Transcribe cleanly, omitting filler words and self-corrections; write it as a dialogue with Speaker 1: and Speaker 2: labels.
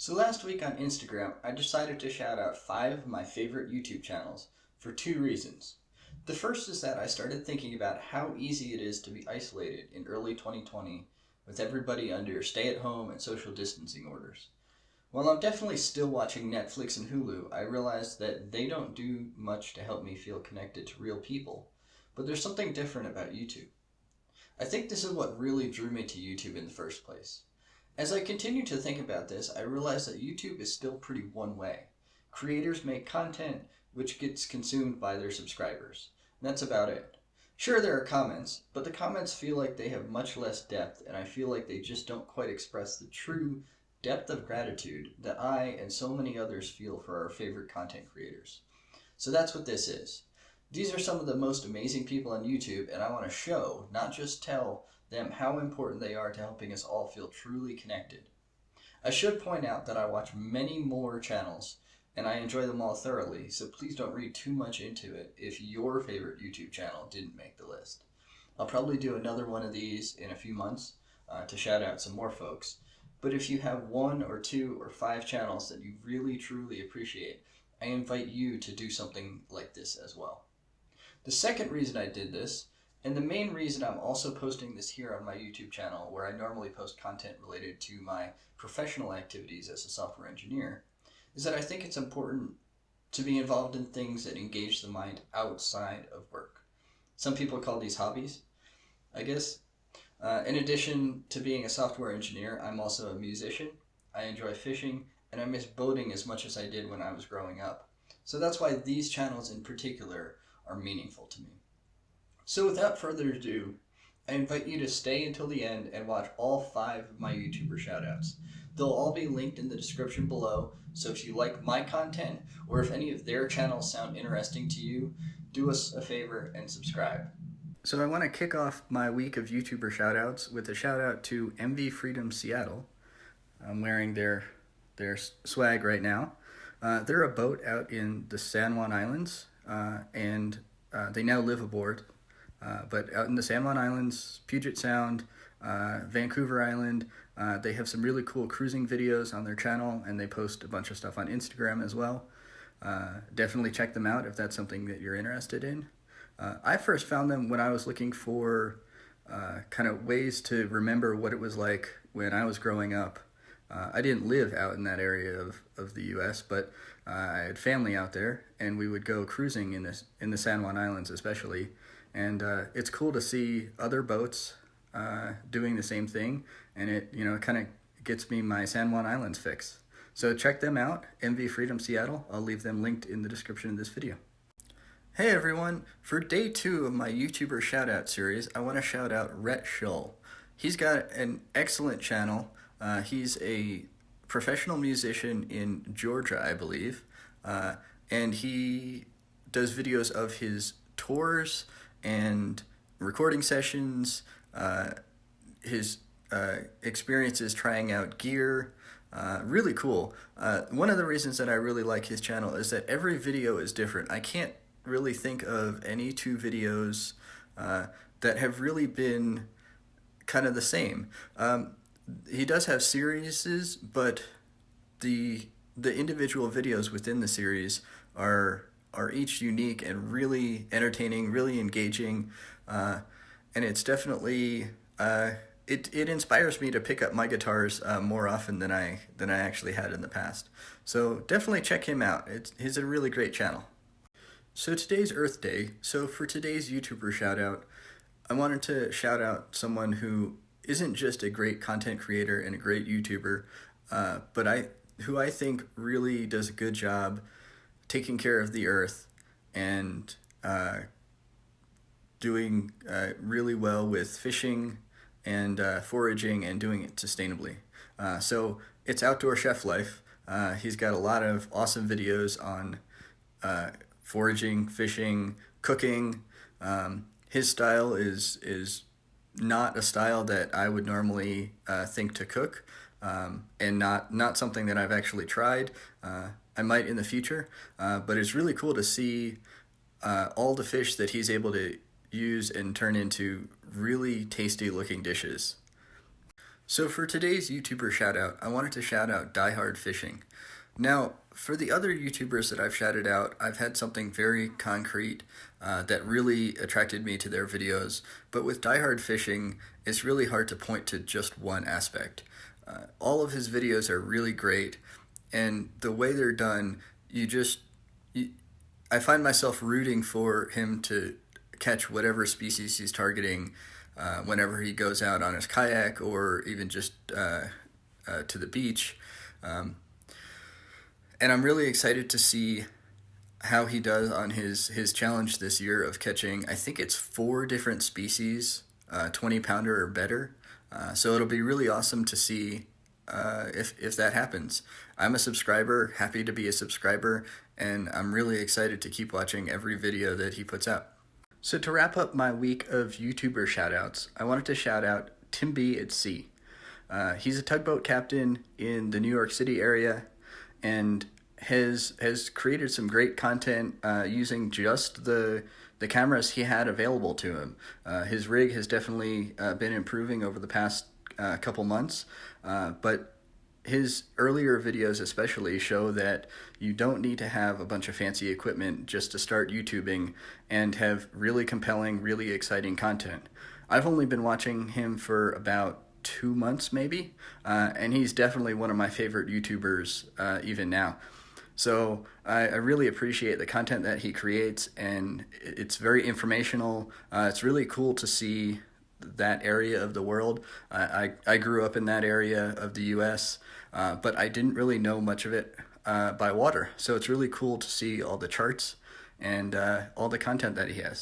Speaker 1: So last week on Instagram, I decided to shout out 5 of my favorite YouTube channels for 2 reasons. The first is that I started thinking about how easy it is to be isolated in early 2020 with everybody under stay-at-home and social distancing orders. While I'm definitely still watching Netflix and Hulu, I realized that they don't do much to help me feel connected to real people, but there's something different about YouTube. I think this is what really drew me to YouTube in the first place. As I continue to think about this, I realize that YouTube is still pretty one way. Creators make content which gets consumed by their subscribers. And that's about it. Sure, there are comments, but the comments feel like they have much less depth, and I feel like they just don't quite express the true depth of gratitude that I and so many others feel for our favorite content creators. So that's what this is. These are some of the most amazing people on YouTube, and I want to show, not just tell, them how important they are to helping us all feel truly connected. I should point out that I watch many more channels, and I enjoy them all thoroughly, so please don't read too much into it if your favorite YouTube channel didn't make the list. I'll probably do another one of these in a few months to shout out some more folks, but if you have 1 or 2 or 5 channels that you really truly appreciate, I invite you to do something like this as well. The second reason I did this, and the main reason I'm also posting this here on my YouTube channel, where I normally post content related to my professional activities as a software engineer, is that I think it's important to be involved in things that engage the mind outside of work. Some people call these hobbies, I guess. In addition to being a software engineer, I'm also a musician. I enjoy fishing, and I miss boating as much as I did when I was growing up. So that's why these channels in particular are meaningful to me. So without further ado, I invite you to stay until the end and watch all 5 of my YouTuber shoutouts. They'll all be linked in the description below, so if you like my content or if any of their channels sound interesting to you, do us a favor and subscribe. So I want to kick off my week of YouTuber shoutouts with a shout out to MV Freedom Seattle. I'm wearing their swag right now. They're a boat out in the San Juan Islands, and they now live aboard. But out in the San Juan Islands, Puget Sound, Vancouver Island, they have some really cool cruising videos on their channel, and they post a bunch of stuff on Instagram as well. Definitely check them out if that's something that you're interested in. I first found them when I was looking for kind of ways to remember what it was like when I was growing up. I didn't live out in that area of the U.S., but I had family out there, and we would go cruising in the San Juan Islands especially. And it's cool to see other boats doing the same thing, and it kind of gets me my San Juan Islands fix. So check them out, MV Freedom Seattle. I'll leave them linked in the description of this video. Hey everyone, for day 2 of my YouTuber shoutout series, I want to shout out Rhett Shull. He's got an excellent channel. He's a professional musician in Georgia, I believe, and he does videos of his tours and recording sessions, his experiences trying out gear. Really cool. One of the reasons that I really like his channel is that every video is different. I can't really think of any 2 videos that have really been kind of the same. He does have series, but the individual videos within the series are each unique and really entertaining, really engaging, and it's definitely it inspires me to pick up my guitars more often than I actually had in the past. So definitely check him out. He's a really great channel. So today's Earth Day. So for today's YouTuber shout out, I wanted to shout out someone who isn't just a great content creator and a great YouTuber, but who I think really does a good job taking care of the earth and doing really well with fishing and foraging and doing it sustainably. So it's Outdoor Chef Life. He's got a lot of awesome videos on foraging, fishing, cooking. His style is not a style that I would normally think to cook, and not something that I've actually tried. I might in the future, but it's really cool to see all the fish that he's able to use and turn into really tasty looking dishes. So for today's YouTuber shoutout, I wanted to shout out Die Hard Fishing. Now, for the other YouTubers that I've shouted out, I've had something very concrete that really attracted me to their videos, but with Die Hard Fishing, it's really hard to point to just one aspect. All of his videos are really great, and the way they're done, I find myself rooting for him to catch whatever species he's targeting whenever he goes out on his kayak or even just to the beach. And I'm really excited to see how he does on his challenge this year of catching, I think it's 4 different species, 20-pounder or better. So it'll be really awesome to see if that happens. I'm a subscriber, happy to be a subscriber, and I'm really excited to keep watching every video that he puts out. So to wrap up my week of YouTuber shoutouts, I wanted to shout out Tim B at Sea. He's a tugboat captain in the New York City area and has created some great content using just the cameras he had available to him. His rig has definitely been improving over the past couple months, but his earlier videos especially show that you don't need to have a bunch of fancy equipment just to start YouTubing and have really compelling, really exciting content. I've only been watching him for about 2 months maybe, and he's definitely one of my favorite YouTubers even now. So I really appreciate the content that he creates, and it's very informational. It's really cool to see that area of the world. I grew up in that area of the US, but I didn't really know much of it by water. So it's really cool to see all the charts and all the content that he has.